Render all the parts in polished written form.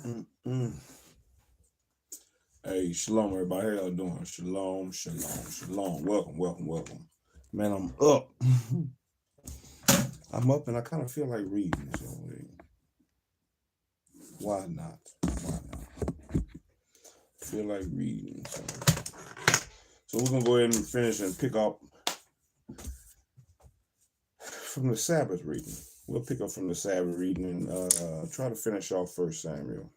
Mm-mm. Hey, shalom, everybody. How y'all doing? Shalom, shalom, shalom. Welcome, welcome, welcome. Man, I'm up. I'm up and I kind of feel like reading. So why not? Why not? Feel like reading. So we're going to go ahead and finish and pick up from the Sabbath reading. We'll pick up from the Sabbath reading and try to finish off 1 Samuel.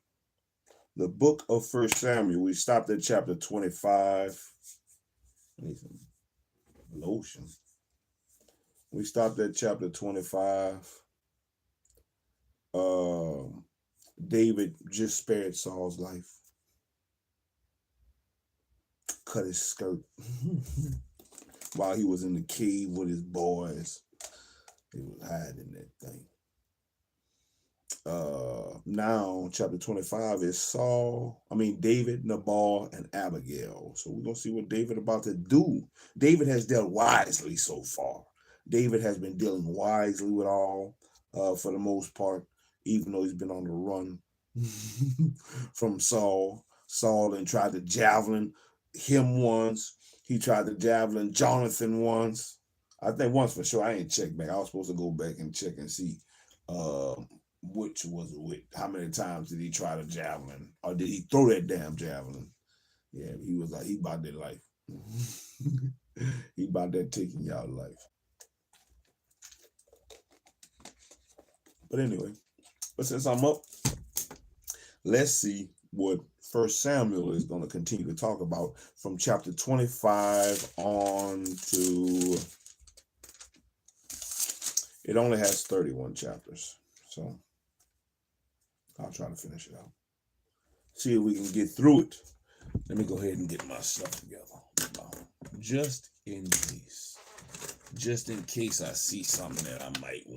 The book of 1 Samuel, we stopped at chapter 25. I need some lotion. We stopped at chapter 25. David just spared Saul's life. Cut his skirt while he was in the cave with his boys. He was hiding that thing. Now, chapter 25 is David, Nabal, and Abigail. So we're going to see what David about to do. David has dealt wisely so far. David has been dealing wisely with all, for the most part, even though he's been on the run from Saul. Saul and tried to javelin him once. He tried to javelin Jonathan once. I think once for sure. I ain't checked back. I was supposed to go back and check and see which was it. How many times did he try to javelin? Or did he throw that damn javelin? Yeah, he was like, he about that life. He about that taking y'all life. But anyway, since I'm up, let's see what 1 Samuel is going to continue to talk about from chapter 25 on to... It only has 31 chapters, so I'll try to finish it out. See if we can get through it. Let me go ahead and get my stuff together. Just in case. Just in case I see something that I might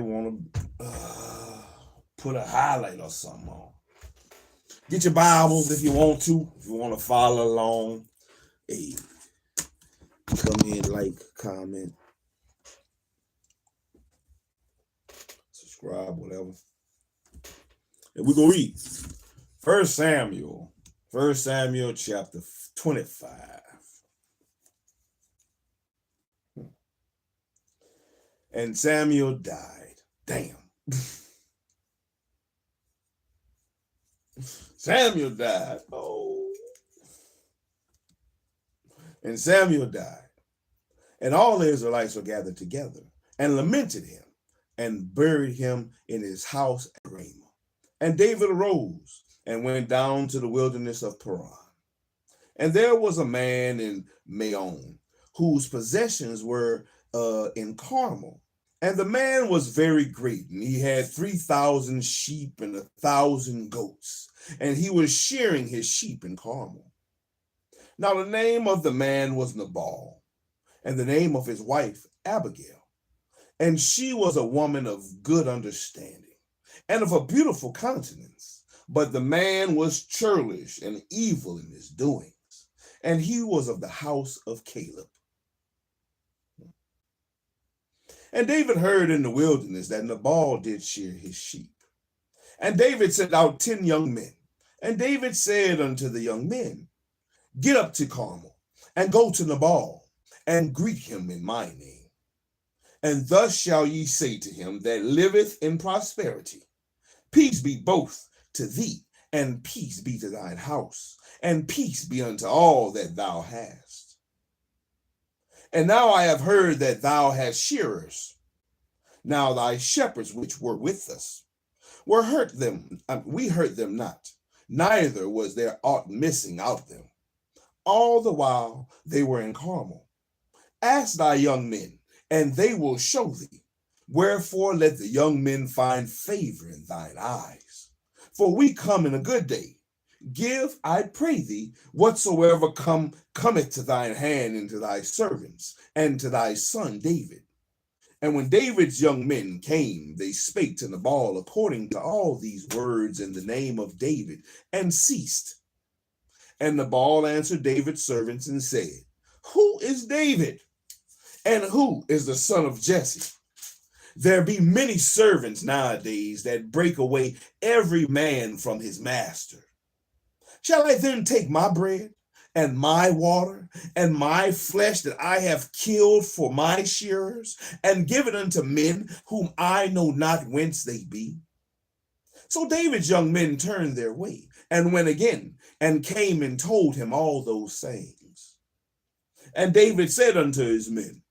want to put a highlight or something on. Get your Bibles if you want to. If you want to follow along. Hey, come in, like, comment, subscribe, whatever. And we're going to read 1 Samuel chapter 25. And Samuel died. Damn. Samuel died. Oh. And Samuel died. And all the Israelites were gathered together and lamented him and buried him in his house at Ramah. And David arose and went down to the wilderness of Paran. And there was a man in Maon whose possessions were in Carmel. And the man was very great, and he had 3,000 sheep and 1,000 goats, and he was shearing his sheep in Carmel. Now the name of the man was Nabal, and the name of his wife Abigail. And she was a woman of good understanding, and of a beautiful countenance. But the man was churlish and evil in his doings, and he was of the house of Caleb. And David heard in the wilderness that Nabal did shear his sheep. And David sent out 10 young men. And David said unto the young men, Get up to Carmel, and go to Nabal, and greet him in my name. And thus shall ye say to him that liveth in prosperity, Peace be both to thee, and peace be to thine house, and peace be unto all that thou hast. And now I have heard that thou hast shearers. Now thy shepherds which were with us we hurt them not, neither was there aught missing out them. All the while they were in Carmel. Ask thy young men, and they will show thee. Wherefore let the young men find favor in thine eyes. For we come in a good day. Give, I pray thee, whatsoever cometh to thine hand into thy servants, and to thy son David. And when David's young men came, they spake to Nabal according to all these words in the name of David, and ceased. And Nabal answered David's servants and said, Who is David? And who is the son of Jesse? There be many servants nowadays that break away every man from his master. Shall I then take my bread and my water and my flesh that I have killed for my shearers and give it unto men whom I know not whence they be? So David's young men turned their way and went again and came and told him all those things. And David said unto his men,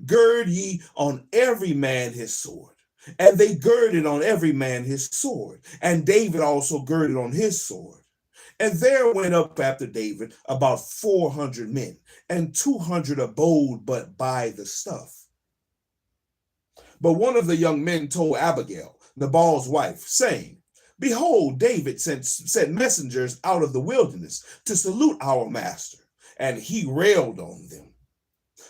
gird ye on every man his sword. And they girded on every man his sword. And David also girded on his sword. And there went up after David about 400 men, and 200 abode but by the stuff. But one of the young men told Abigail, Nabal's wife, saying, behold, David sent messengers out of the wilderness to salute our master, and he railed on them.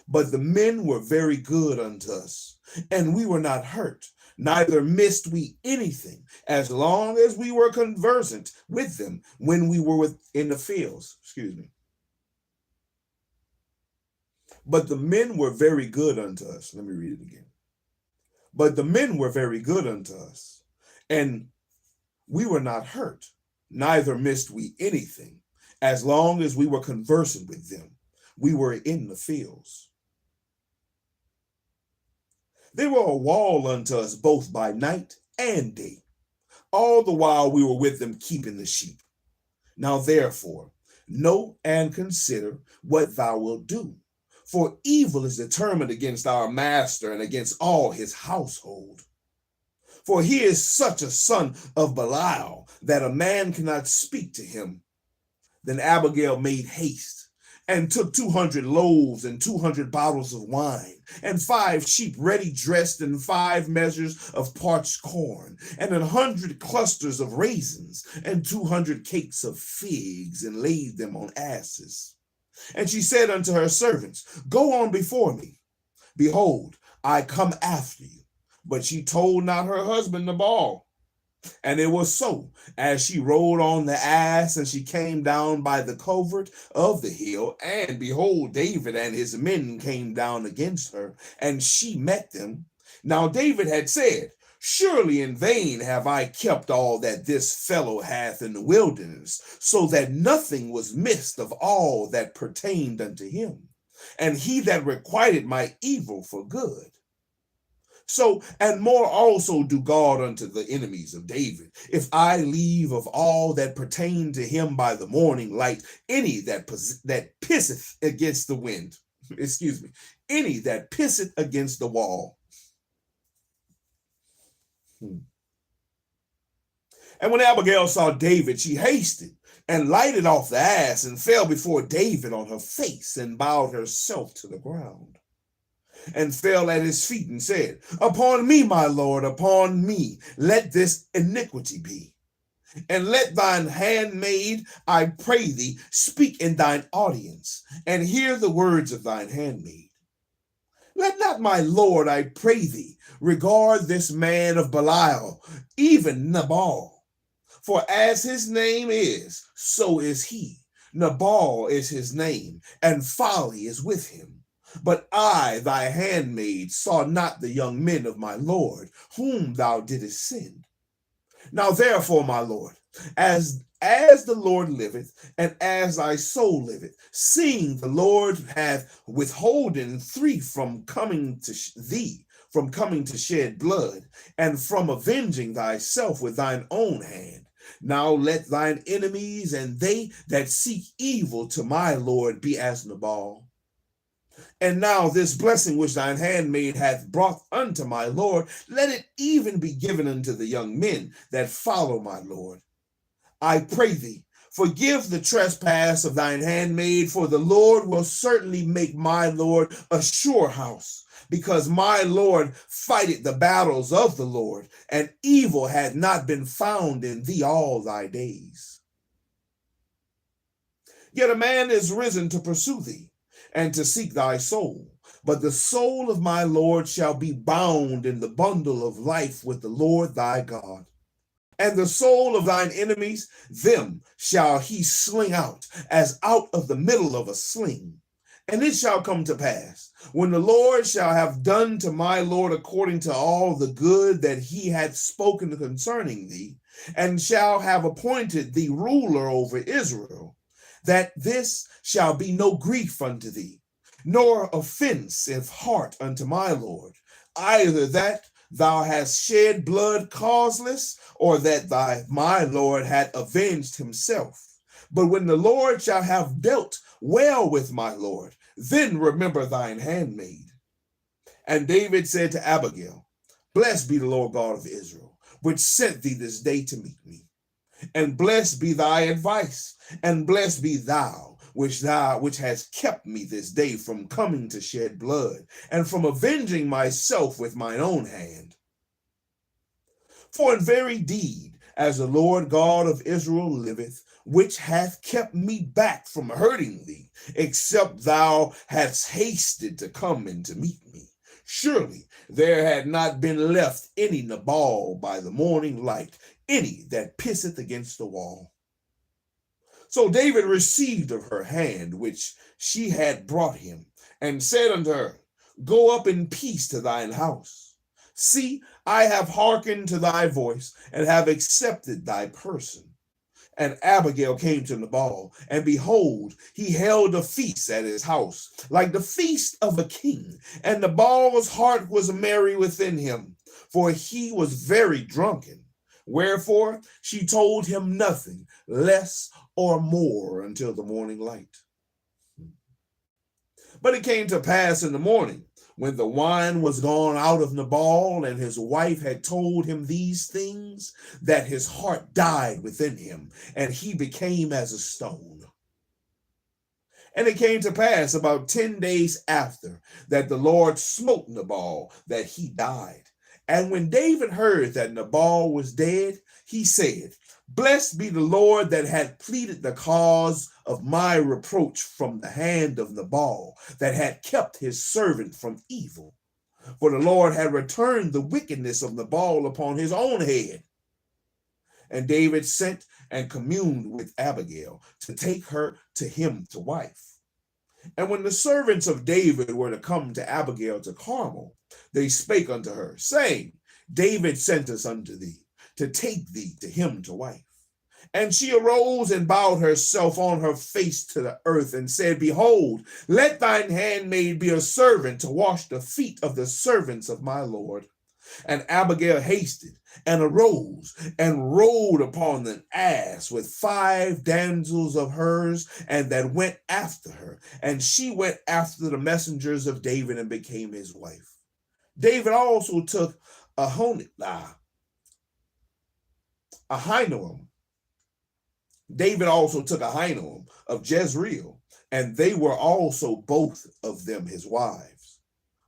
But the men were very good unto us, and we were not hurt, neither missed we anything, as long as we were conversant with them when we were in the fields. But the men were very good unto us. Let me read it again. But the men were very good unto us, and we were not hurt, neither missed we anything, as long as we were conversant with them. We were in the fields. They were a wall unto us both by night and day, all the while we were with them keeping the sheep. Now therefore, know and consider what thou wilt do, for evil is determined against our master and against all his household. For he is such a son of Belial that a man cannot speak to him. Then Abigail made haste and took 200 loaves and 200 bottles of wine, and 5 sheep ready dressed, and 5 measures of parched corn, and 100 clusters of raisins, and 200 cakes of figs, and laid them on asses. And she said unto her servants, go on before me. Behold, I come after you. But she told not her husband Nabal. And it was so, as she rode on the ass, and she came down by the covert of the hill, and behold, David and his men came down against her, and she met them. Now David had said, surely in vain have I kept all that this fellow hath in the wilderness, so that nothing was missed of all that pertained unto him. And he that requited my evil for good. So, and more also do God unto the enemies of David, if I leave of all that pertain to him by the morning light, any that pisseth against the wind, any that pisseth against the wall. And when Abigail saw David, she hasted and lighted off the ass and fell before David on her face and bowed herself to the ground. And fell at his feet and said, upon me, my Lord, upon me, let this iniquity be. And let thine handmaid, I pray thee, speak in thine audience, and hear the words of thine handmaid. Let not my Lord, I pray thee, regard this man of Belial, even Nabal. For as his name is, so is he. Nabal is his name, and folly is with him. But I, thy handmaid, saw not the young men of my Lord, whom thou didst send. Now therefore, my Lord, as the Lord liveth, and as thy soul liveth, seeing the Lord hath withholden thee from coming to thee, from coming to shed blood, and from avenging thyself with thine own hand, now let thine enemies and they that seek evil to my Lord be as Nabal. And now this blessing which thine handmaid hath brought unto my Lord, let it even be given unto the young men that follow my Lord. I pray thee, forgive the trespass of thine handmaid, for the Lord will certainly make my Lord a sure house, because my Lord fighteth the battles of the Lord, and evil hath not been found in thee all thy days. Yet a man is risen to pursue thee, and to seek thy soul. But the soul of my Lord shall be bound in the bundle of life with the Lord thy God. And the soul of thine enemies, them shall he sling out, as out of the middle of a sling. And it shall come to pass, when the Lord shall have done to my Lord according to all the good that he hath spoken concerning thee, and shall have appointed thee ruler over Israel, that this shall be no grief unto thee, nor offense of heart unto my Lord, either that thou hast shed blood causeless, or that my Lord had avenged himself. But when the Lord shall have dealt well with my Lord, then remember thine handmaid. And David said to Abigail, Blessed be the Lord God of Israel, which sent thee this day to meet me. And blessed be thy advice, and blessed be thou, which hast kept me this day from coming to shed blood, and from avenging myself with mine own hand. For in very deed, as the Lord God of Israel liveth, which hath kept me back from hurting thee, except thou hadst hasted to come and to meet me, surely there had not been left any Nabal by the morning light, any that pisseth against the wall. So David received of her hand which she had brought him, and said unto her, Go up in peace to thine house. See, I have hearkened to thy voice, and have accepted thy person. And Abigail came to Nabal, and behold, he held a feast at his house, like the feast of a king. And Nabal's heart was merry within him, for he was very drunken. Wherefore she told him nothing, less or more, until the morning light. But it came to pass in the morning, when the wine was gone out of Nabal, and his wife had told him these things, that his heart died within him, and he became as a stone. And it came to pass about 10 days after, that the Lord smote Nabal, that he died. And when David heard that Nabal was dead, he said, Blessed be the Lord that had pleaded the cause of my reproach from the hand of Nabal, that had kept his servant from evil. For the Lord had returned the wickedness of Nabal upon his own head. And David sent and communed with Abigail to take her to him to wife. And when the servants of David were to come to Abigail to Carmel, they spake unto her, saying, David sent us unto thee, to take thee to him to wife. And she arose and bowed herself on her face to the earth, and said, Behold, let thine handmaid be a servant to wash the feet of the servants of my Lord. And Abigail hasted, and arose, and rode upon an ass with 5 damsels of hers, and that went after her. And she went after the messengers of David, and became his wife. David also took Ahinoam. David also took Ahinoam of Jezreel, and they were also both of them his wives.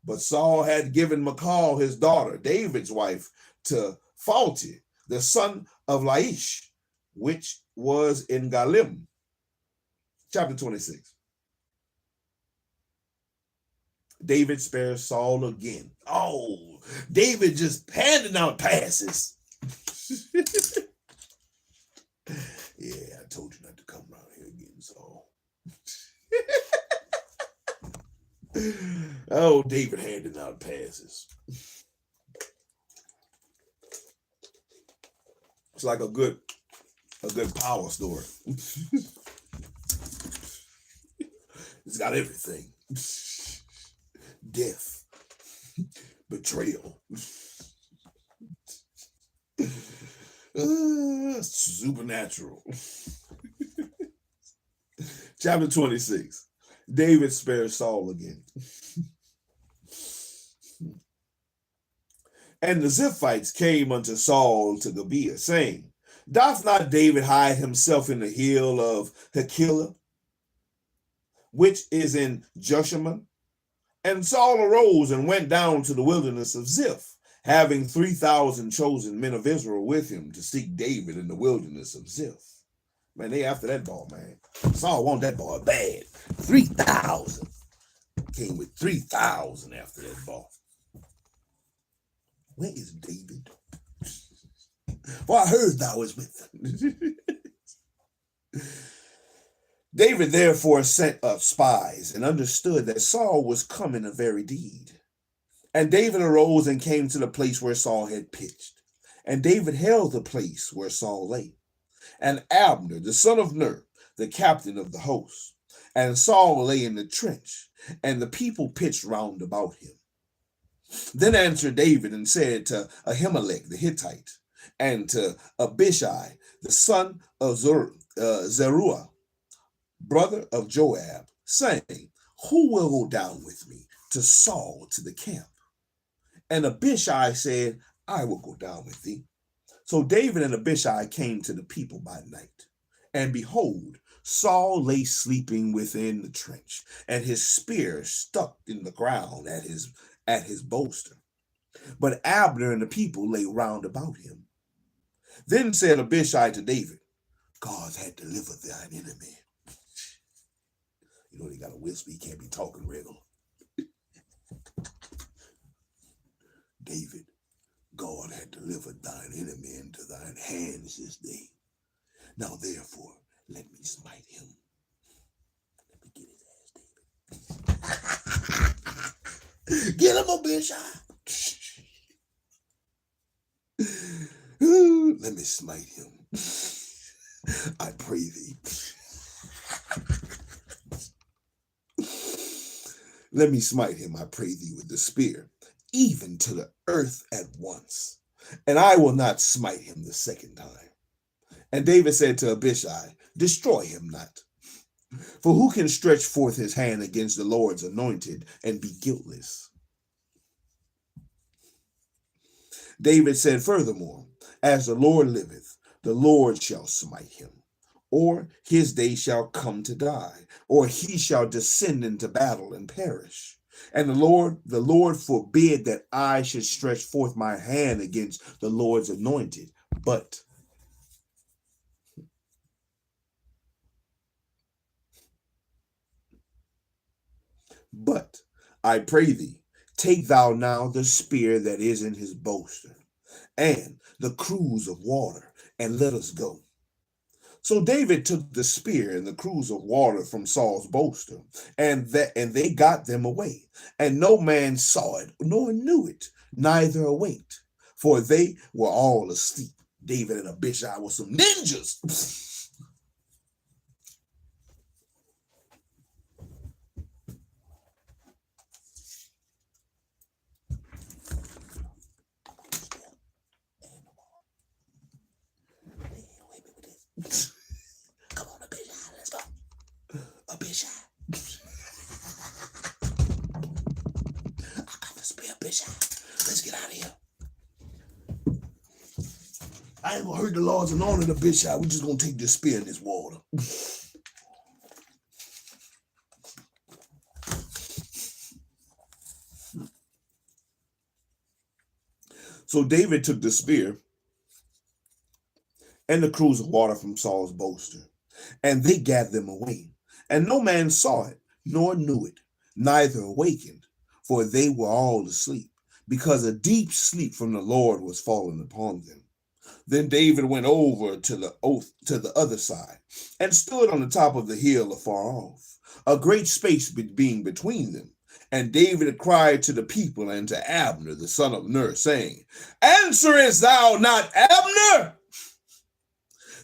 But Saul had given Michal his daughter, David's wife, to Phalti, the son of Laish, which was in Galim. Chapter 26. David spares Saul again. Oh, David just handing out passes. Yeah, I told you not to come around here again, Saul. Oh, David handing out passes. It's like a good power story. It's got everything. Death, betrayal, supernatural. Chapter 26. David spares Saul again. And the Ziphites came unto Saul to Gibeah, saying, Doth not David hide himself in the hill of Hachilah, which is in Jeshimon? And Saul arose and went down to the wilderness of Ziph, having 3,000 chosen men of Israel with him to seek David in the wilderness of Ziph. Man, they after that ball, man. Saul want that ball bad. 3,000. Came with 3,000 after that ball. Where is David? For I heard thou was with them. David therefore sent up spies and understood that Saul was come in a very deed. And David arose and came to the place where Saul had pitched. And David held the place where Saul lay. And Abner, the son of Ner, the captain of the host, and Saul lay in the trench, and the people pitched round about him. Then answered David and said to Ahimelech the Hittite, and to Abishai, the son of Zeruiah, brother of Joab, saying, who will go down with me to Saul to the camp? And Abishai said, I will go down with thee. So David and Abishai came to the people by night. And behold, Saul lay sleeping within the trench, and his spear stuck in the ground at his bolster. But Abner and the people lay round about him. Then said Abishai to David, God had delivered thine enemy. You know, they got a whisper, he can't be talking regular. David, God had delivered thine enemy into thine hands this day. Now therefore, let me smite him. Let me get his ass, David. Get him, Abishai. Let me smite him. I pray thee. Let me smite him, I pray thee, with the spear, even to the earth at once, and I will not smite him the second time. And David said to Abishai, destroy him not. For who can stretch forth his hand against the Lord's anointed and be guiltless? David said furthermore, as the Lord liveth, the Lord shall smite him, or his day shall come to die, or he shall descend into battle and perish. And the Lord forbid that I should stretch forth my hand against the Lord's anointed, but I pray thee, take thou now the spear that is in his bolster, and the cruse of water, and let us go. So David took the spear and the cruse of water from Saul's bolster, and they got them away. And no man saw it, nor knew it, neither awaked, for they were all asleep. David and Abishai were some ninjas. Come on, Abishai, let's go. Abishai. I got the spear, Abishai. Let's get out of here. I ain't gonna hurt the Lord's anointed, Abishai. We're just gonna take this spear in this water. So David took the spear and the cruse of water from Saul's bolster, and they gathered them away. And no man saw it, nor knew it, neither awakened, for they were all asleep, because a deep sleep from the Lord was fallen upon them. Then David went over to the other side, and stood on the top of the hill afar off, a great space being between them. And David cried to the people and to Abner, the son of Ner, saying, answerest thou not, Abner?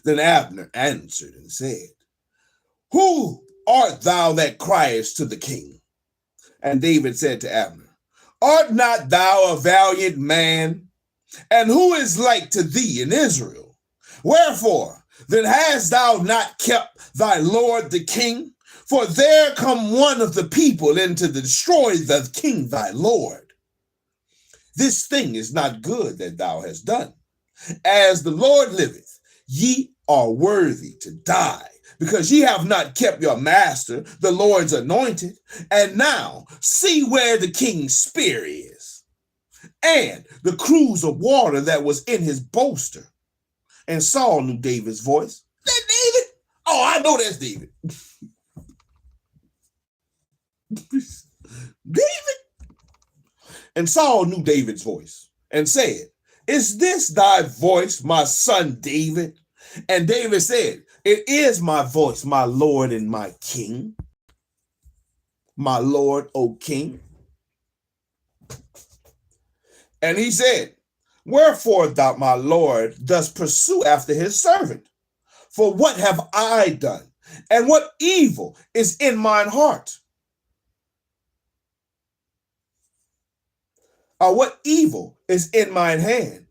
Then Abner answered and said, who art thou that criest to the king? And David said to Abner, art not thou a valiant man? And who is like to thee in Israel? Wherefore, then hast thou not kept thy lord the king? For there come one of the people in to destroy the king thy lord. This thing is not good that thou hast done. As the Lord liveth, ye are worthy to die, because ye have not kept your master, the Lord's anointed. And now see where the king's spear is, and the cruse of water that was in his bolster. And Saul knew David's voice. That David? Oh, I know that's David. David? And Saul knew David's voice and said, is this thy voice, my son David? And David said, It is my voice, my Lord and my King. My Lord, O King. And he said, wherefore thou, my Lord, dost pursue after his servant? For what have I done? And what evil is in mine heart? Or what evil is in mine hand?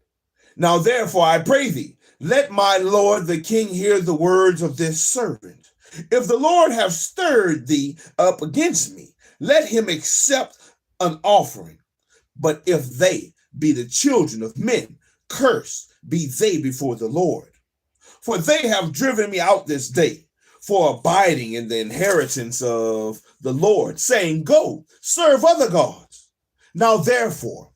Now therefore I pray thee, let my Lord the king hear the words of this servant. If the Lord have stirred thee up against me, let him accept an offering. But if they be the children of men, cursed be they before the Lord. For they have driven me out this day for abiding in the inheritance of the Lord, saying, go, serve other gods. Now therefore,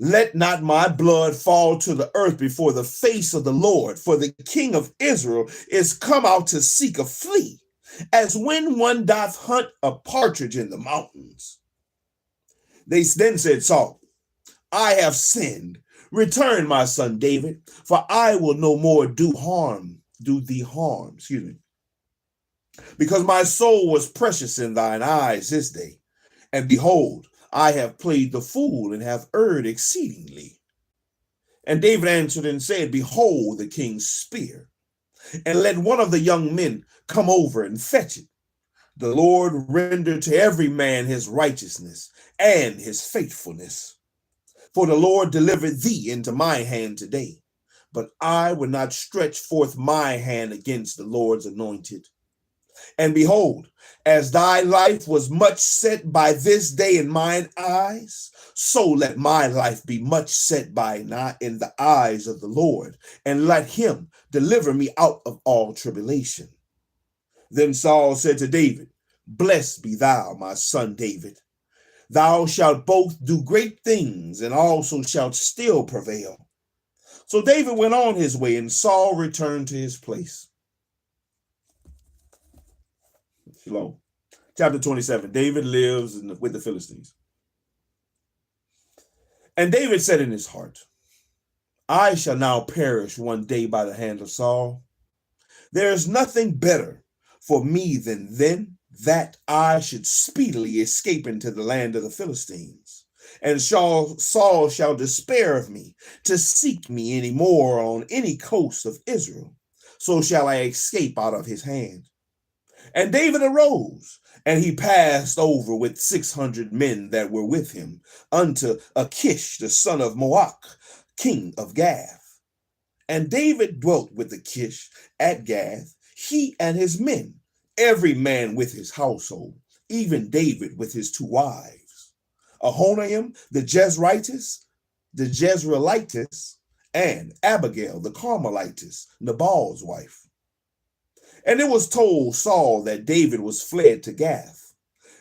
let not my blood fall to the earth before the face of the Lord, for the king of Israel is come out to seek a flea, as when one doth hunt a partridge in the mountains. They then said, Saul, I have sinned. Return, my son David, for I will no more do thee harm, because my soul was precious in thine eyes this day. And behold, I have played the fool and have erred exceedingly. And David answered and said, behold the king's spear, and let one of the young men come over and fetch it. The Lord render to every man his righteousness and his faithfulness. For the Lord delivered thee into my hand today, but I will not stretch forth my hand against the Lord's anointed. And behold, as thy life was much set by this day in mine eyes, so let my life be much set by not in the eyes of the Lord, and let him deliver me out of all tribulation. Then Saul said to David, blessed be thou, my son David. Thou shalt both do great things, and also shalt still prevail. So David went on his way, and Saul returned to his place. Shalom. Chapter 27, David lives with the Philistines. And David said in his heart, I shall now perish one day by the hand of Saul. There is nothing better for me than that I should speedily escape into the land of the Philistines. And Saul shall despair of me to seek me any more on any coast of Israel. So shall I escape out of his hand. And David arose, and he passed over with 600 men that were with him unto Achish, the son of Maoch, king of Gath. And David dwelt with Achish at Gath, he and his men, every man with his household, even David with his 2 wives, Ahinoam the Jezreelitess, and Abigail the Carmelitess, Nabal's wife. And it was told Saul that David was fled to Gath,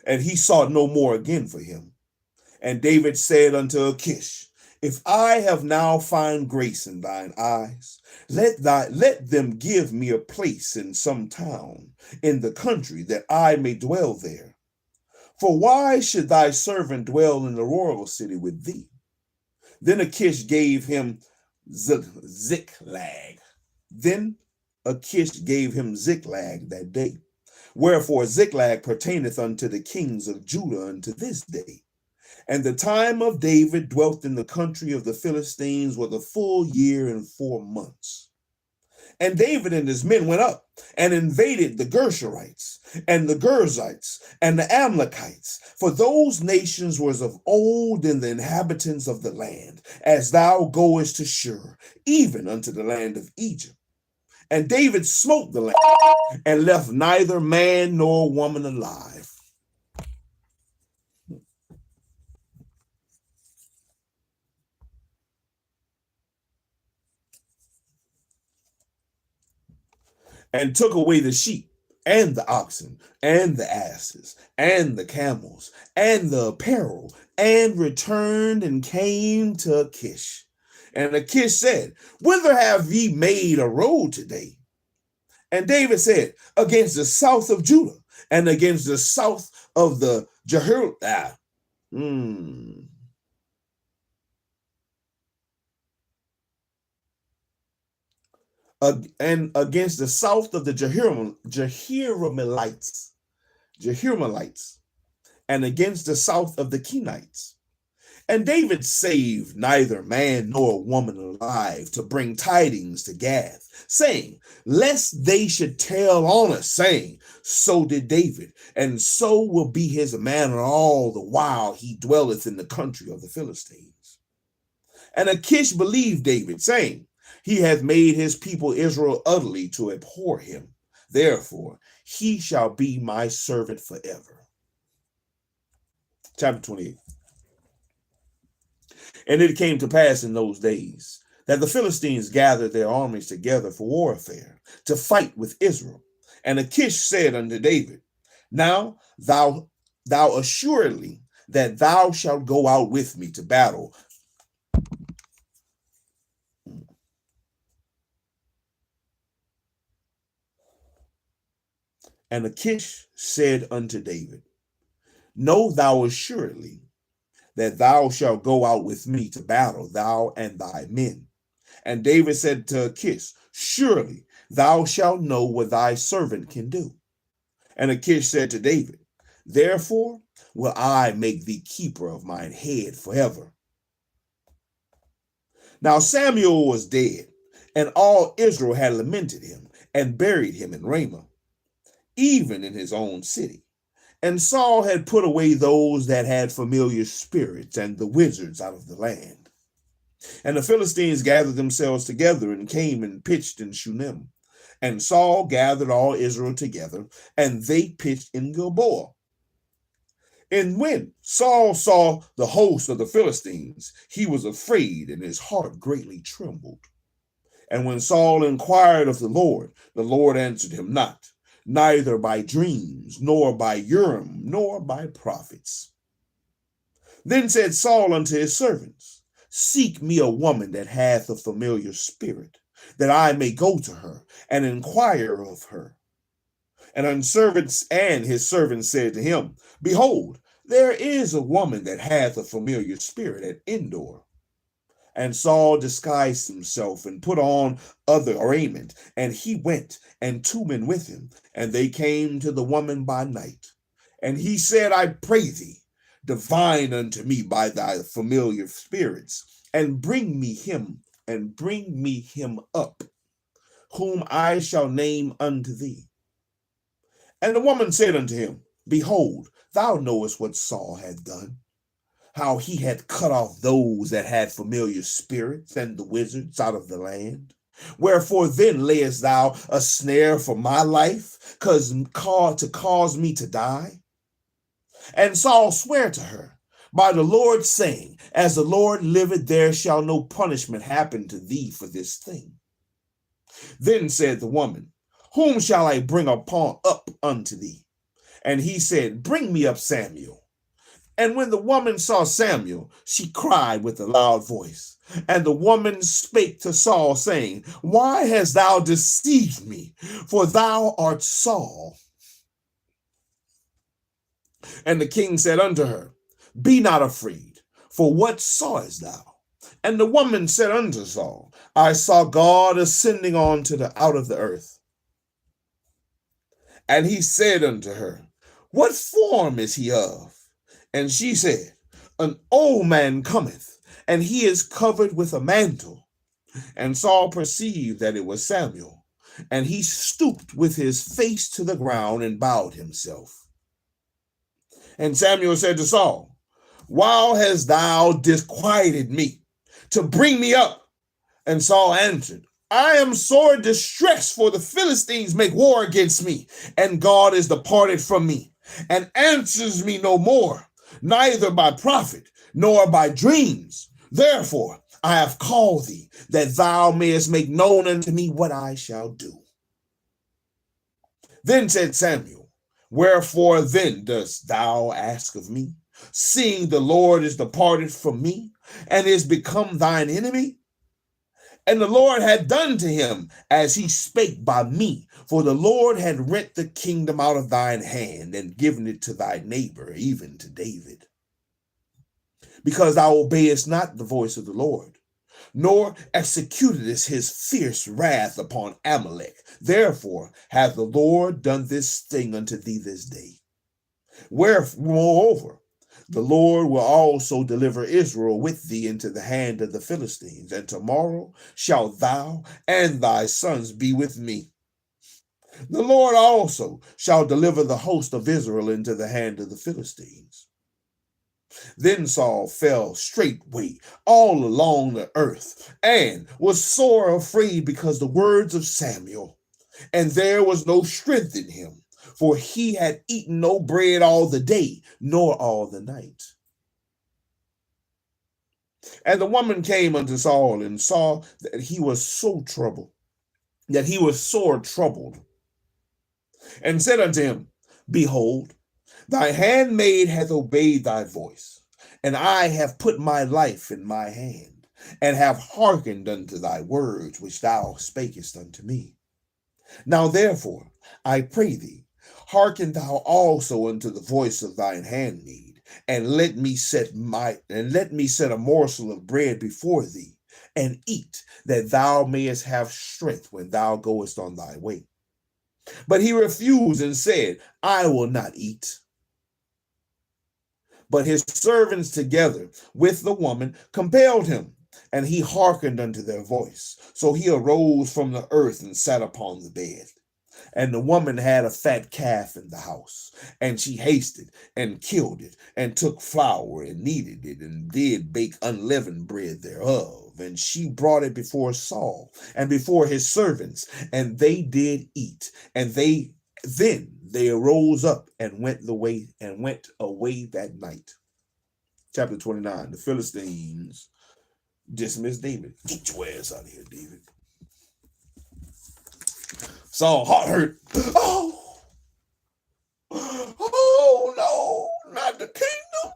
and he sought no more again for him. And David said unto Achish, if I have now found grace in thine eyes, let them give me a place in some town in the country, that I may dwell there. For why should thy servant dwell in the royal city with thee? Then Achish gave him Ziklag. Then Achish gave him Ziklag that day. Wherefore Ziklag pertaineth unto the kings of Judah unto this day. And the time of David dwelt in the country of the Philistines was a full year and 4 months. And David and his men went up and invaded the Gershurites and the Girzites and the Amalekites, for those nations was of old in the inhabitants of the land, as thou goest to Shur, even unto the land of Egypt. And David smote the land and left neither man nor woman alive. And took away the sheep and the oxen and the asses and the camels and the apparel, and returned and came to Achish. And Achish said, whither have ye made a road today? And David said, against the south of Judah, and against the south of the and against the south of the Jehirmelites, and against the south of the Kenites. And David saved neither man nor woman alive to bring tidings to Gath, saying, lest they should tell on us, saying, so did David, and so will be his manner all the while he dwelleth in the country of the Philistines. And Achish believed David, saying, he hath made his people Israel utterly to abhor him. Therefore, he shall be my servant forever. Chapter 28. And it came to pass in those days that the Philistines gathered their armies together for warfare to fight with Israel. And Achish said unto David, now thou assuredly that thou shalt go out with me to battle. And Achish said unto David, know thou assuredly that thou shalt go out with me to battle, thou and thy men. And David said to Achish, surely thou shalt know what thy servant can do. And Achish said to David, therefore will I make thee keeper of mine head forever. Now Samuel was dead, and all Israel had lamented him, and buried him in Ramah, even in his own city. And Saul had put away those that had familiar spirits and the wizards out of the land. And the Philistines gathered themselves together and came and pitched in Shunem. And Saul gathered all Israel together, and they pitched in Gilboa. And when Saul saw the host of the Philistines, he was afraid, and his heart greatly trembled. And when Saul inquired of the Lord answered him not, neither by dreams, nor by Urim, nor by prophets. Then said Saul unto his servants, seek me a woman that hath a familiar spirit, that I may go to her and inquire of her. And his servants said to him, behold, there is a woman that hath a familiar spirit at Endor. And Saul disguised himself and put on other raiment, and he went, and 2 men with him, and they came to the woman by night. And he said, I pray thee, divine unto me by thy familiar spirits, and bring me him up, whom I shall name unto thee. And the woman said unto him, behold, thou knowest what Saul hath done, how he had cut off those that had familiar spirits and the wizards out of the land. Wherefore then layest thou a snare for my life, to cause me to die? And Saul sware to her by the Lord, saying, as the Lord liveth, there shall no punishment happen to thee for this thing. Then said the woman, whom shall I bring up unto thee? And he said, bring me up Samuel. And when the woman saw Samuel, she cried with a loud voice. And the woman spake to Saul, saying, why hast thou deceived me? For thou art Saul. And the king said unto her, be not afraid, for what sawest thou? And the woman said unto Saul, I saw God ascending out of the earth. And he said unto her, what form is he of? And she said, an old man cometh, and he is covered with a mantle. And Saul perceived that it was Samuel, and he stooped with his face to the ground and bowed himself. And Samuel said to Saul, why hast thou disquieted me to bring me up? And Saul answered, I am sore distressed, for the Philistines make war against me, and God is departed from me, and answers me no more, neither by prophet nor by dreams. Therefore I have called thee, that thou mayest make known unto me what I shall do. Then said Samuel, wherefore then dost thou ask of me, seeing the Lord is departed from me, and is become thine enemy? And the Lord had done to him as he spake by me, for the Lord had rent the kingdom out of thine hand, and given it to thy neighbor, even to David. Because thou obeyest not the voice of the Lord, nor executed his fierce wrath upon Amalek. Therefore hath the Lord done this thing unto thee this day. Moreover, the Lord will also deliver Israel with thee into the hand of the Philistines, and tomorrow shalt thou and thy sons be with me. The Lord also shall deliver the host of Israel into the hand of the Philistines. Then Saul fell straightway all along the earth, and was sore afraid because the words of Samuel, and there was no strength in him, for he had eaten no bread all the day, nor all the night. And the woman came unto Saul and saw that he was so troubled, that he was sore troubled, and said unto him, Behold, thy handmaid hath obeyed thy voice, and I have put my life in my hand, and have hearkened unto thy words which thou spakest unto me. Now therefore, I pray thee, hearken thou also unto the voice of thine handmaid, and let me set a morsel of bread before thee, and eat, that thou mayest have strength when thou goest on thy way. But he refused and said, I will not eat. But his servants together with the woman compelled him, and he hearkened unto their voice. So he arose from the earth and sat upon the bed. And the woman had a fat calf in the house, and she hasted and killed it, and took flour and kneaded it, and did bake unleavened bread thereof. And she brought it before Saul and before his servants, and they did eat. And then they arose up and went away that night. Chapter 29. The Philistines dismiss David. Get your ass out of here, David. Saul heart hurt. Oh no, not the kingdom.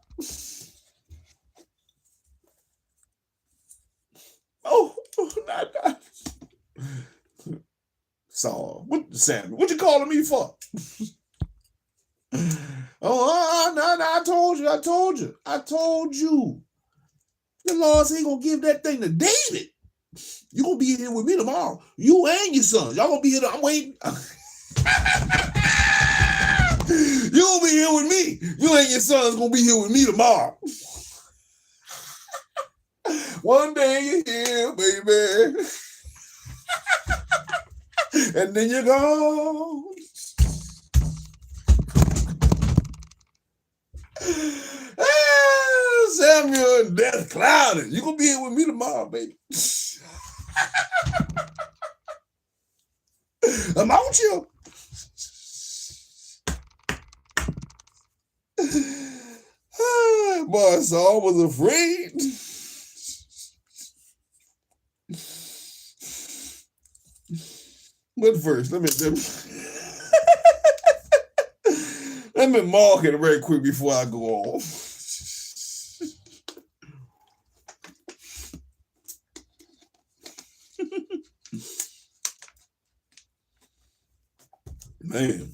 Oh, not that. Saul, Samuel, what you calling me for? No, I told you. The Lord said he gonna give that thing to David. You gonna be here with me tomorrow. You and your sons. Y'all gonna be here. I'm waiting. You gonna be here with me. You and your sons gonna be here with me tomorrow. One day you're here, baby. And then you're gone. Samuel and death clouded. You gonna be here with me tomorrow, baby. I'm out you. Boy, Saul was afraid. But first, let me mark it very quick before I go on. Man.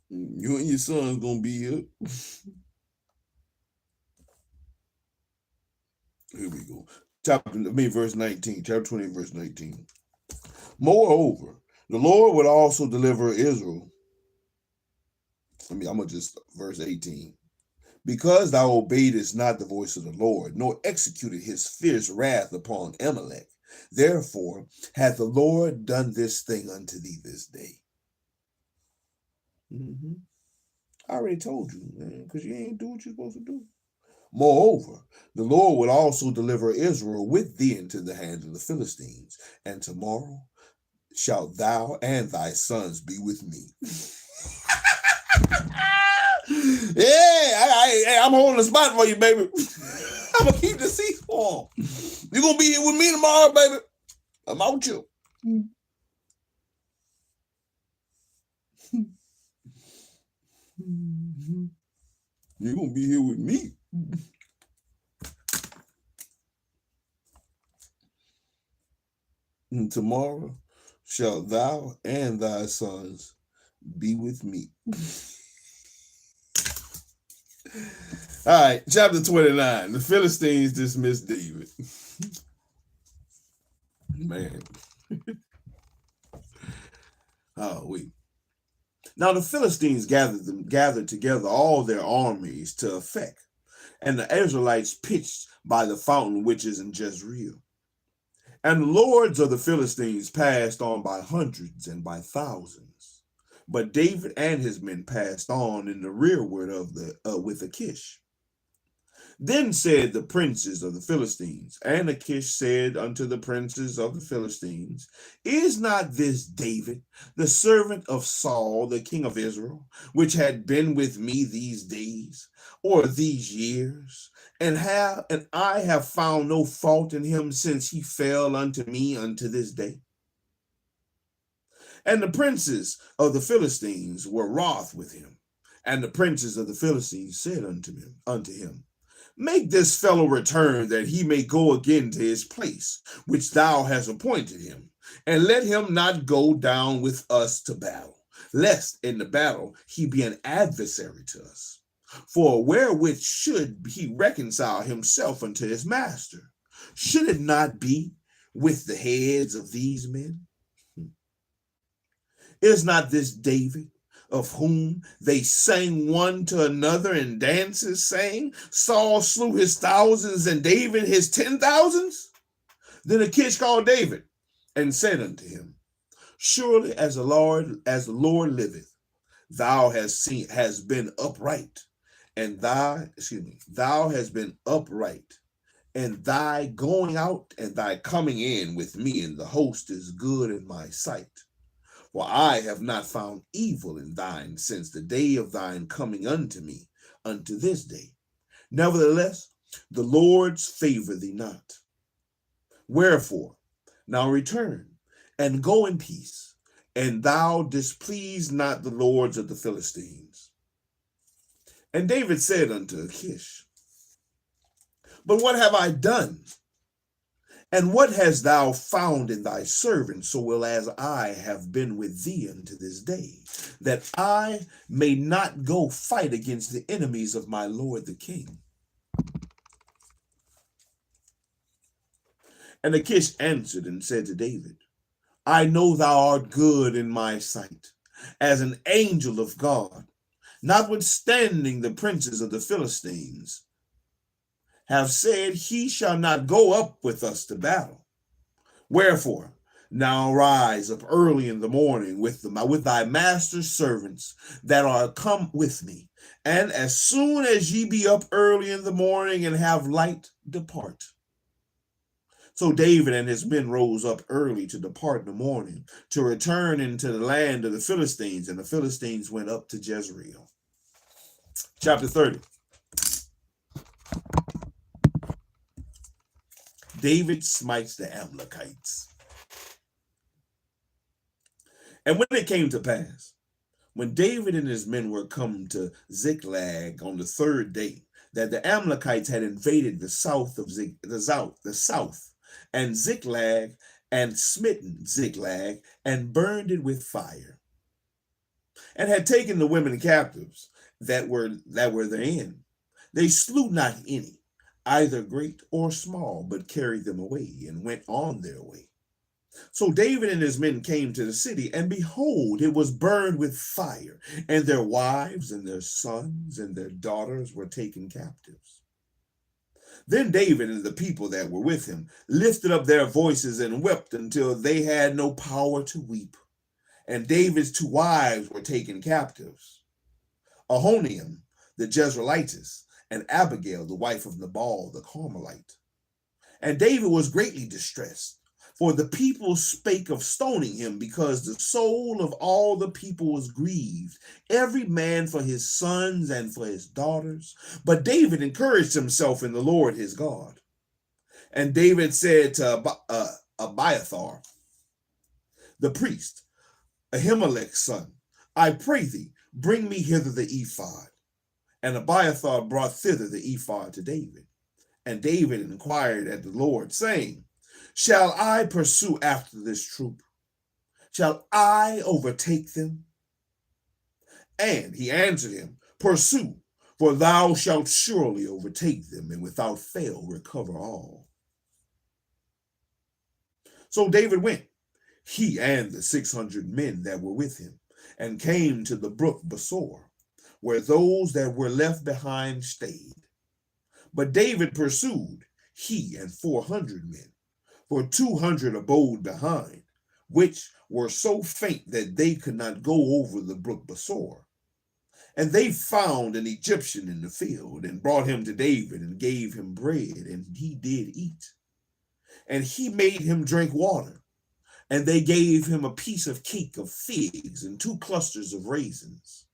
You and your son's gonna be here. Here we go. Verse 19, chapter 20, verse 19. Moreover, the Lord would also deliver Israel. I'm gonna just verse 18. Because thou obeyedest not the voice of the Lord, nor executed his fierce wrath upon Amalek, therefore hath the Lord done this thing unto thee this day. I already told you, man, because you ain't do what you're supposed to do. Moreover, the Lord will also deliver Israel with thee into the hand of the Philistines, and tomorrow shalt thou and thy sons be with me. Yeah, I'm holding the spot for you, baby. I'm gonna keep the seats warm. You're gonna be here with me tomorrow, baby. I'm out you. You're gonna be here with me. And tomorrow shalt thou and thy sons be with me. All right, chapter 29. The Philistines dismissed David. Man. Oh, wait. Now the Philistines gathered together all their armies to effect, and the Israelites pitched by the fountain which is in Jezreel. And the lords of the Philistines passed on by hundreds and by thousands. But David and his men passed on in the rearward of the with Achish. Then said the princes of the Philistines, and Achish said unto the princes of the Philistines, Is not this David, the servant of Saul, the king of Israel, which had been with me these days, or these years? And I have found no fault in him since he fell unto me unto this day. And the princes of the Philistines were wroth with him. And the princes of the Philistines said unto him, Make this fellow return, that he may go again to his place, which thou hast appointed him, and let him not go down with us to battle, lest in the battle he be an adversary to us. For wherewith should he reconcile himself unto his master? Should it not be with the heads of these men? Is not this David, of whom they sang one to another in dances, saying, Saul slew his thousands and David his 10,000s? Then Achish called David and said unto him, Surely as the Lord liveth, thou hast been upright, and thou hast been upright, and thy going out and thy coming in with me in the host is good in my sight. For I have not found evil in thine since the day of thine coming unto me, unto this day. Nevertheless, the Lord's favor thee not. Wherefore, now return, and go in peace, and thou displease not the lords of the Philistines. And David said unto Achish, But what have I done? And what hast thou found in thy servant, so well as I have been with thee unto this day, that I may not go fight against the enemies of my lord the king? And Achish answered and said to David, I know thou art good in my sight, as an angel of God. Notwithstanding, the princes of the Philistines have said, He shall not go up with us to battle. Wherefore, now rise up early in the morning with thy master's servants that are come with me, and as soon as ye be up early in the morning and have light, depart. So David and his men rose up early to depart in the morning, to return into the land of the Philistines, and the Philistines went up to Jezreel. Chapter 30. David smites the Amalekites. And when it came to pass, when David and his men were come to Ziklag on the third day, that the Amalekites had invaded the south, and Ziklag, and smitten Ziklag, and burned it with fire, and had taken the women captives that were therein. They slew not any, either great or small, but carried them away, and went on their way. So David and his men came to the city, and behold, it was burned with fire, and their wives and their sons and their daughters were taken captives. Then David and the people that were with him lifted up their voices and wept until they had no power to weep. And David's 2 wives were taken captives, Ahinoam the Jezreelitess, and Abigail, the wife of Nabal the Carmelite. And David was greatly distressed, for the people spake of stoning him, because the soul of all the people was grieved, every man for his sons and for his daughters. But David encouraged himself in the Lord his God. And David said to Abiathar, the priest, Ahimelech's son, I pray thee, bring me hither the ephod. And Abiathar brought thither the ephod to David. And David inquired at the Lord, saying, Shall I pursue after this troop? Shall I overtake them? And he answered him, Pursue, for thou shalt surely overtake them, and without fail recover all. So David went, he and the 600 men that were with him, and came to the brook Besor, where those that were left behind stayed. But David pursued, he and 400 men, for 200 abode behind, which were so faint that they could not go over the brook Besor. And they found an Egyptian in the field, and brought him to David, and gave him bread, and he did eat. And he made him drink water, and they gave him a piece of cake of figs, and 2 clusters of raisins.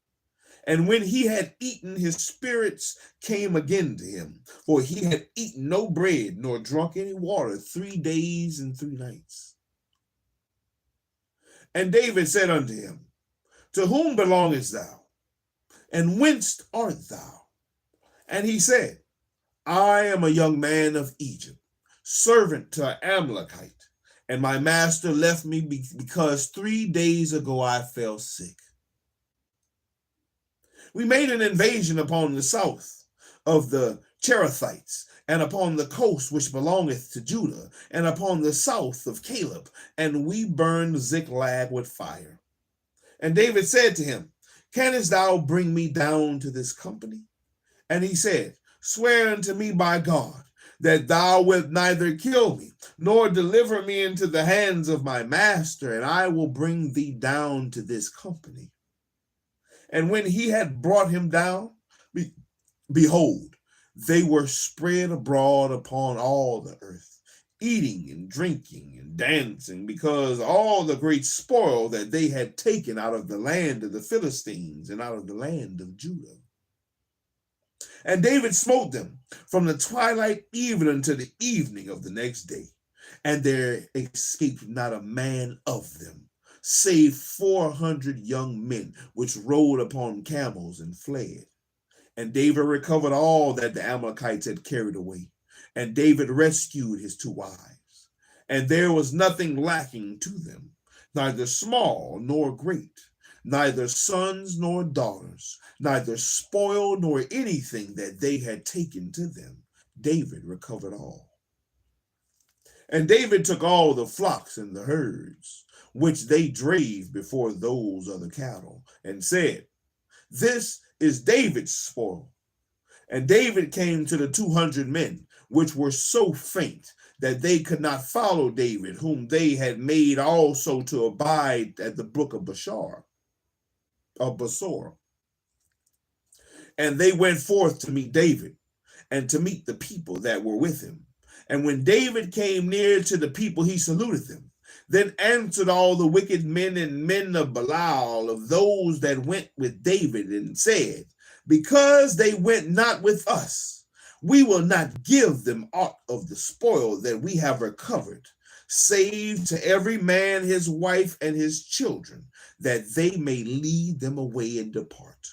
And when he had eaten, his spirits came again to him, for he had eaten no bread, nor drunk any water 3 days and 3 nights. And David said unto him, to whom belongest thou? And whence art thou? And he said, I am a young man of Egypt, servant to an Amalekite, and my master left me because 3 days ago I fell sick. We made an invasion upon the south of the Cherethites, and upon the coast which belongeth to Judah, and upon the south of Caleb, and we burned Ziklag with fire. And David said to him, canst thou bring me down to this company? And he said, swear unto me by God, that thou wilt neither kill me, nor deliver me into the hands of my master, and I will bring thee down to this company. And when he had brought him down, behold, they were spread abroad upon all the earth, eating and drinking and dancing, because all the great spoil that they had taken out of the land of the Philistines and out of the land of Judah. And David smote them from the twilight even unto the evening of the next day, and there escaped not a man of them, save 400 young men, which rode upon camels and fled. And David recovered all that the Amalekites had carried away, and David rescued his 2 wives. And there was nothing lacking to them, neither small nor great, neither sons nor daughters, neither spoil nor anything that they had taken to them. David recovered all. And David took all the flocks and the herds, which they drave before those other cattle, and said, this is David's spoil. And David came to the 200 men, which were so faint that they could not follow David, whom they had made also to abide at the brook of Besor. And they went forth to meet David, and to meet the people that were with him. And when David came near to the people, he saluted them. Then answered all the wicked men and men of Belial, of those that went with David, and said, because they went not with us, we will not give them aught of the spoil that we have recovered, save to every man his wife and his children, that they may lead them away and depart.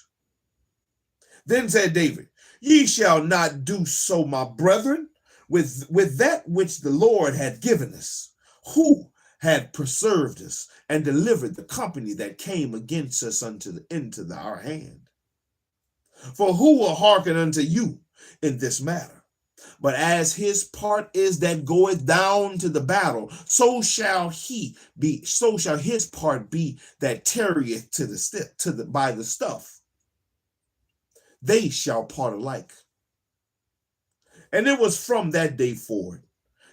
Then said David, ye shall not do so, my brethren, with that which the Lord had given us, who had preserved us and delivered the company that came against us into our hand. For who will hearken unto you in this matter? But as his part is that goeth down to the battle, so shall his part be that tarrieth by the stuff. They shall part alike. And it was from that day forward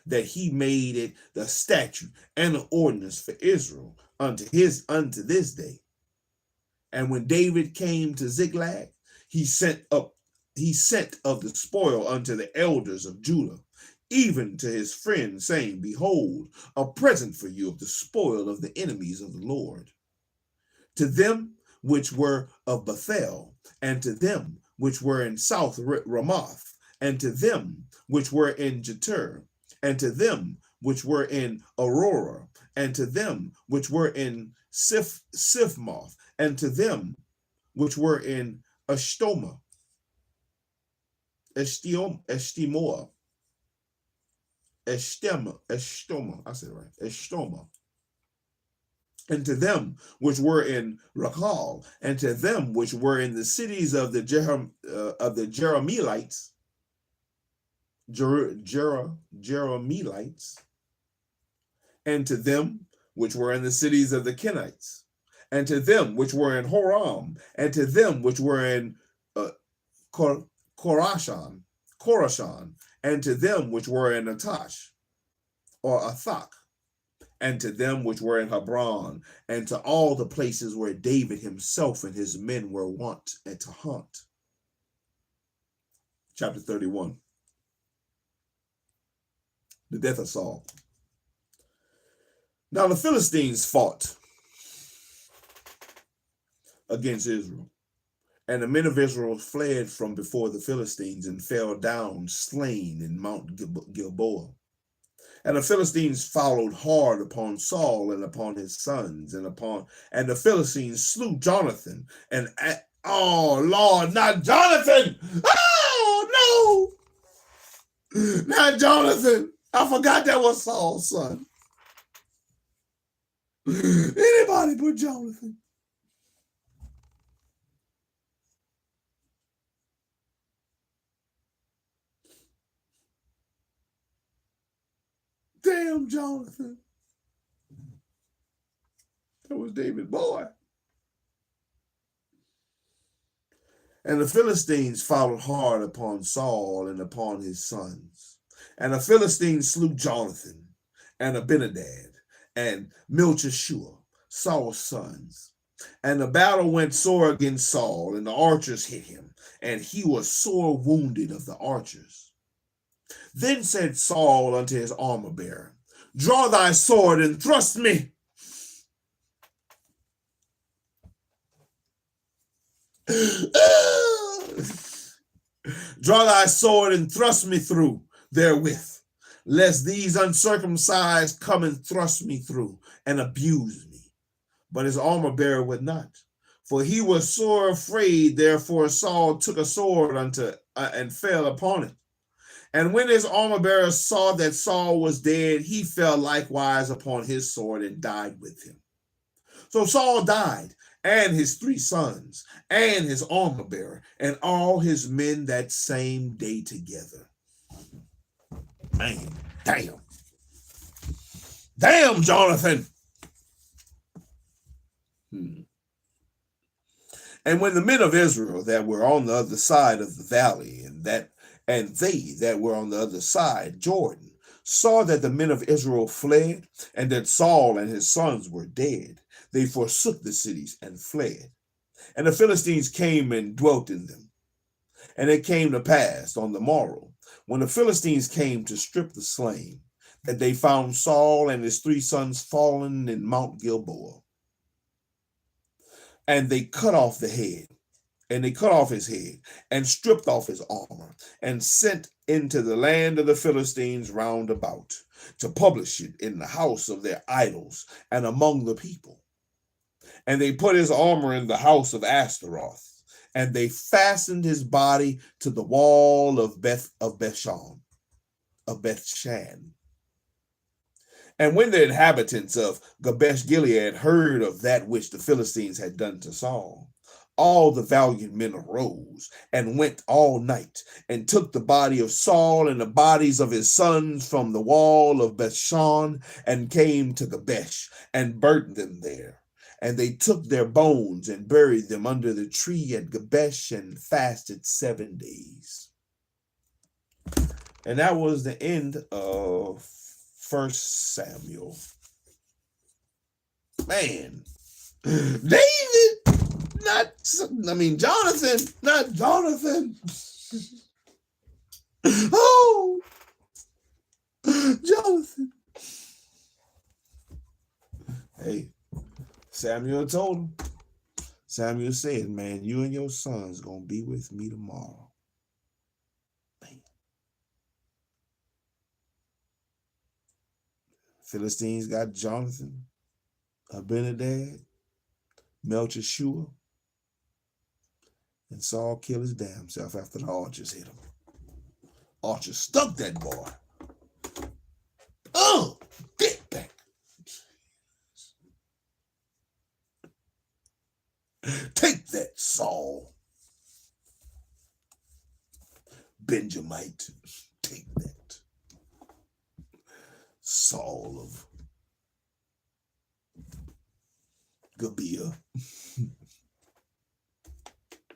that he made it the statute and the ordinance for Israel unto this day. And when David came to Ziklag, he sent of the spoil unto the elders of Judah, even to his friends, saying, behold, a present for you of the spoil of the enemies of the Lord. To them which were of Bethel, and to them which were in South Ramoth, and to them which were in Jeter, and to them which were in Aurora, and to them which were in Sifmoth, and to them which were in Eshtimoa, I said it right, Eshtoma, and to them which were in Rachal, and to them which were in the cities of the Jeremielites, Jeremielites, and to them which were in the cities of the Kenites, and to them which were in Horam, and to them which were in Korashan, and to them which were in Atash, or Athak, and to them which were in Hebron, and to all the places where David himself and his men were wont to hunt. Chapter 31. The death of Saul. Now the Philistines fought against Israel, and the men of Israel fled from before the Philistines and fell down slain in Mount Gilboa. And the Philistines followed hard upon Saul and upon his sons, and the Philistines slew Jonathan. And oh Lord, not Jonathan! Oh no, not Jonathan! I forgot that was Saul's son. Anybody but Jonathan. Damn, Jonathan. That was David's boy. And the Philistines followed hard upon Saul and upon his sons. And the Philistines slew Jonathan and Abinadab and Melchishua, Saul's sons. And the battle went sore against Saul, and the archers hit him, and he was sore wounded of the archers. Then said Saul unto his armor-bearer, draw thy sword and thrust me. Draw thy sword and thrust me through therewith, lest these uncircumcised come and thrust me through and abuse me. But his armor-bearer would not, for he was sore afraid. Therefore Saul took a sword and fell upon it. And when his armor-bearer saw that Saul was dead, he fell likewise upon his sword and died with him. So Saul died, and his 3 sons, and his armor-bearer, and all his men that same day together. Man, damn. Damn, Jonathan. And when the men of Israel that were on the other side of the valley, and they that were on the other side, Jordan, saw that the men of Israel fled, and that Saul and his sons were dead, they forsook the cities and fled. And the Philistines came and dwelt in them. And it came to pass on the morrow, when the Philistines came to strip the slain, that they found Saul and his 3 sons fallen in Mount Gilboa. And they cut off the head. And they cut off his head, and stripped off his armor, and sent into the land of the Philistines round about, to publish it in the house of their idols, and among the people. And they put his armor in the house of Ashtaroth, and they fastened his body to the wall of Bethshan. And when the inhabitants of Jabesh Gilead heard of that which the Philistines had done to Saul, all the valiant men arose and went all night and took the body of Saul and the bodies of his sons from the wall of Bethshan and came to Jabesh and burnt them there. And they took their bones and buried them under the tree at Jabesh and fasted 7 days. And that was the end of 1 Samuel. Man, David, Jonathan, not Jonathan. Oh, Jonathan. Hey, Samuel told him. Samuel said, man, you and your sons gonna be with me tomorrow. Man. Philistines got Jonathan, Abinadab, Melchishua, and Saul killed his damn self after the archers hit him. Archers stuck that boy. Oh, get back. that. Take that. Saul of Gibeah.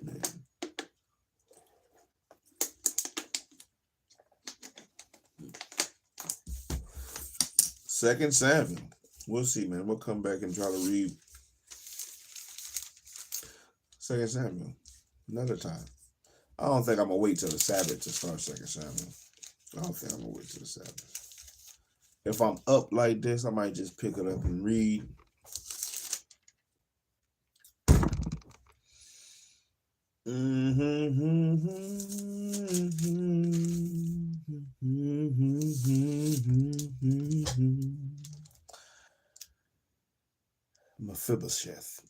Man. 2 Samuel. We'll see, man. We'll come back and try to read 2 Samuel another time. I don't think I'm going to wait till the Sabbath to start 2 Samuel. I don't think I'm going to wait till the Sabbath. If I'm up like this, I might just pick it up and read. Mephibosheth.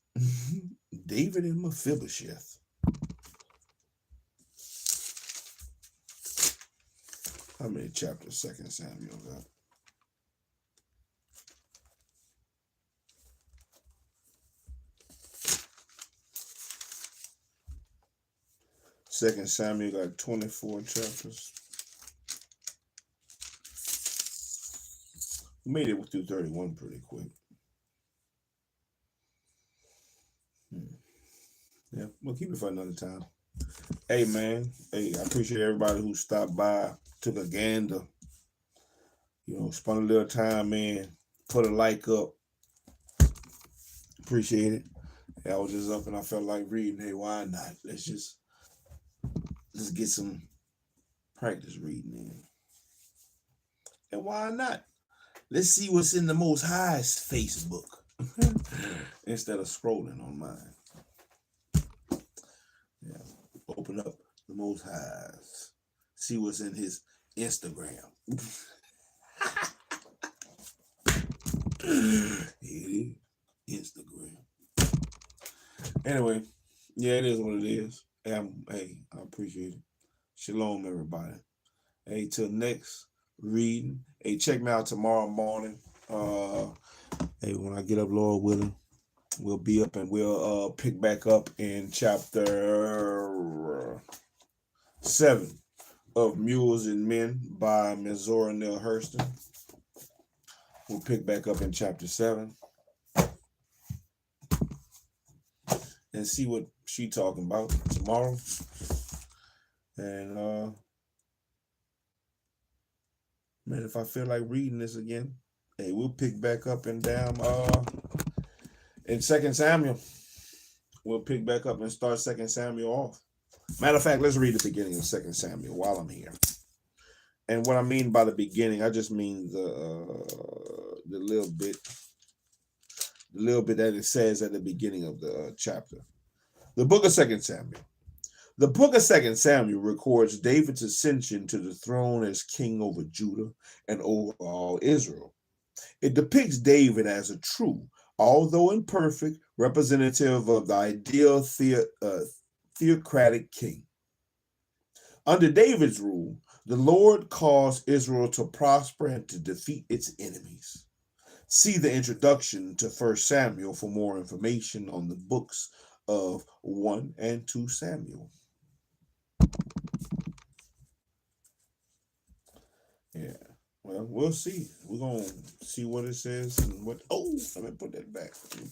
David and Mephibosheth. How many chapters 2 Samuel got? Second Samuel got 24 chapters. We made it through 31 pretty quick. Yeah, we'll keep it for another time. Hey, man. Hey, I appreciate everybody who stopped by, took a gander, spent a little time in, put a like up. Appreciate it. Hey, I was just up and I felt like reading. Hey, why not? Let's get some practice reading in. And why not? Let's see what's in the Most High's Facebook instead of scrolling on mine. Yeah, open up the Most High's. See what's in his Instagram. Instagram. Anyway, yeah, it is what it is. Hey, I appreciate it. Shalom, everybody. Hey, till next reading. Hey, check me out tomorrow morning. Hey, when I get up, Lord willing, we'll be up and we'll pick back up in chapter 7 of Mules and Men by Ms. Zora Neale Hurston. We'll pick back up in chapter 7 and see what she talking about tomorrow. And man, if I feel like reading this again, hey, we'll pick back up and down in 2 Samuel. We'll pick back up and start 2 Samuel off. Matter of fact, let's read the beginning of 2 Samuel while I'm here. And what I mean by the beginning, I just mean the little bit that it says at the beginning of the chapter. The book of 2 Samuel. The book of 2 Samuel records David's ascension to the throne as king over Judah and over all Israel. It depicts David as a true, although imperfect, representative of the ideal theocratic king. Under David's rule, the Lord caused Israel to prosper and to defeat its enemies. See the introduction to 1 Samuel for more information on the books of 1 and 2 Samuel. Yeah, well, we'll see. We're going to see what it says and what. Oh, let me put that back. Let me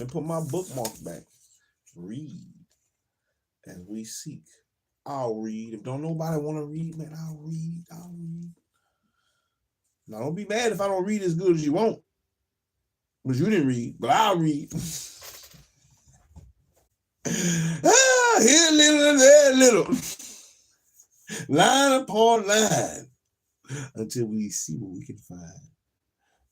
put my bookmark back. Read as we seek. I'll read. If don't nobody want to read, man, I'll read. Now, don't be mad if I don't read as good as you want. Because you didn't read, but I'll read. Here a little and there a little. Line upon line. Until we see what we can find.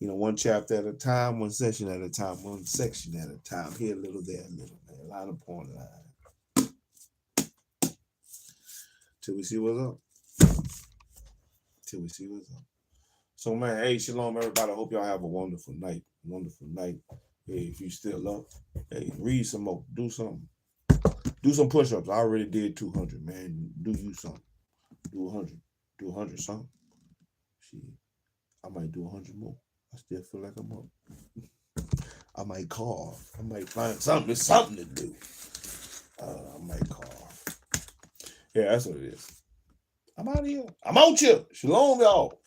One chapter at a time, one session at a time, one section at a time. Here a little, there a little, man. Line upon line. Till we see what's up. So, man, hey, shalom, everybody. I hope y'all have a wonderful night. Hey, if you still up, hey, read some more. Do something. Do some push-ups. I already did 200, man. Do you something. Do 100. Do 100 something. Shit, I might do 100 more. I still feel like I'm up. I might carve. I might find something to do. I might carve. Yeah, that's what it is. I'm out of here. I'm out here. Shalom, y'all.